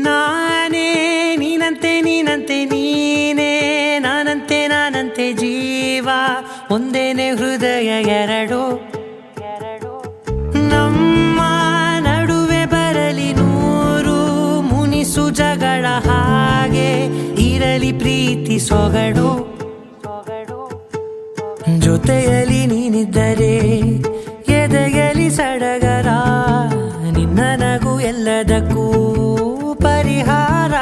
ನಾನೇ ನೀನಂತೆ ನೀನಂತೆ ನೀನೇ ನಾನಂತೆ ನಾನಂತೆ ಜೀವ ಒಂದೇನೆ ಹೃದಯ ಎರಡು ನಮ್ಮ ನಡುವೆ ಬರಲಿ ನೂರು ಮುನಿಸು ಜಗಳ ಹಾಗೆ ಇರಲಿ ಪ್ರೀತಿ ಸೊಗಡು ಜೊತೆಯಲ್ಲಿ ನೀನಿದ್ದರೆ ಎದೆಯಲಿ ಸಡಗರ ನಿನ್ನ ನಗು ಎಲ್ಲದಕ್ಕೂ ಪರಿಹಾರ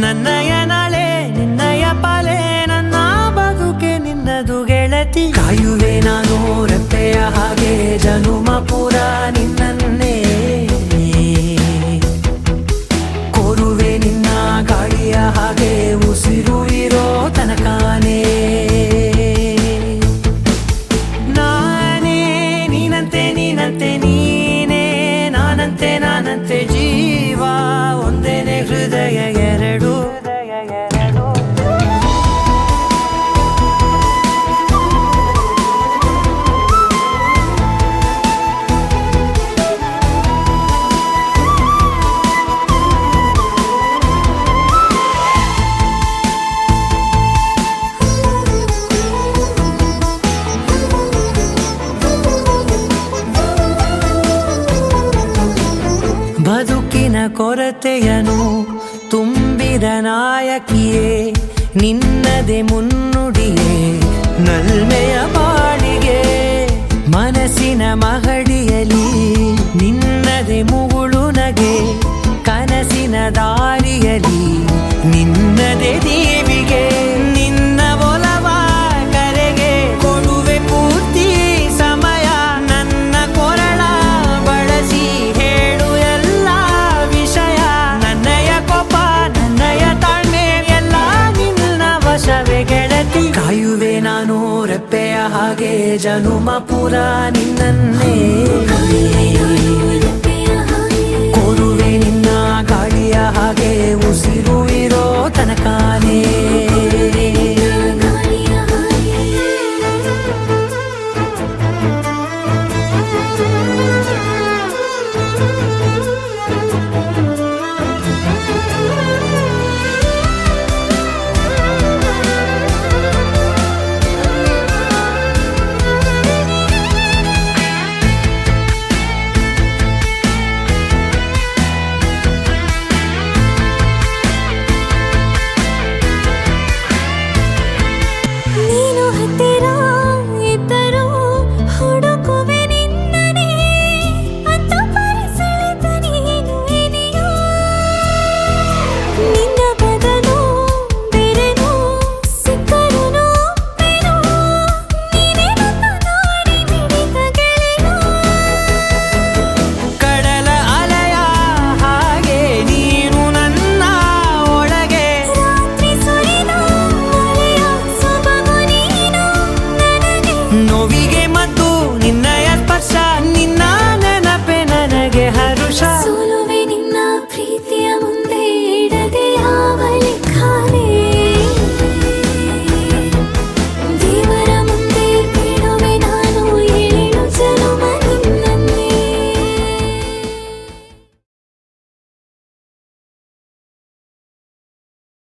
ನನ್ನಯ ನಾಳೆ ನಿನ್ನಯ ಪಾಲೆ ನನ್ನ ಬದುಕೆ ನಿನ್ನದು ಗೆಳತಿ ಕಾಯುವೆ ನಾನು ರೆಪ್ಪೆಯ ಹಾಗೆ ಜನುಮ ಪುರ ನಿನ್ನನ್ನೇ ಕೋರುವೆ ನಿನ್ನ ಗಾಳಿಯ ಹಾಗೆ ಉಸಿರು ಇರೋ ತನಕಾನೇ ನಾನೇ ನೀನಂತೆ ನೀನಂತೆ ನೀನೇ ನಾನಂತೆ ನಾನಂತೆ ಜೀವ ಒಂದೇನೆ ಹೃದಯ ಎರಡು ಬದುಕಿನ ಕೊರತೆಯನು ತುಂಬಿದ ನಾಯಕಿಯೇ ನಿನ್ನದೆ ಮುನ್ನುಡಿಯೇ ನಲ್ಮೆಯ ಬಾಳಿಗೆ ಮನಸ್ಸಿನ ಮಹಡಿಯಲಿ ನಿನ್ನದೆ ಮುಗುಳು ನಗೆ ಕನಸಿನ ದಾರಿಯಲಿ ನಿನ್ನದೆ ದೀವಿಗೆ ನಿನ್ನ ಒಲವ ಕರೆಗೆ ಕೊಡುವೆ ಪೂರ್ತಿ ಸಮಯ ನನ್ನ ಕೊರಳ ಬಳಸಿ ಹೇಳು ಎಲ್ಲ ವಿಷಯ ನನ್ನಯ ಕೋಪ ನನ್ನಯ ತಾಳ್ಮೆ ಎಲ್ಲ ನಿನ್ನ ವಶವೇ ಗೆಳತಿ ಕಾಯುವೆ ನಾನು ರೆಪ್ಪೆಯ ಹಾಗೆ ಜನುಮ ಪುರ ನಿನ್ನನ್ನೇ ಕೋರುವೆ ನಿನ್ನ ಗಾಳಿಯ ಹಾಗೆ ಉಸಿರು ಇರೋ ತನಕಾನೇ ನೋವಿಗೆ ಮದ್ದು ನಿನ್ನಯ ಸ್ಪರ್ಶ ನಿನ್ನ ನೆನಪೆ ನನಗೆ ಹರುಷ ಸೋಲುವೆ ನಿನ್ನ ಪ್ರೀತಿಯ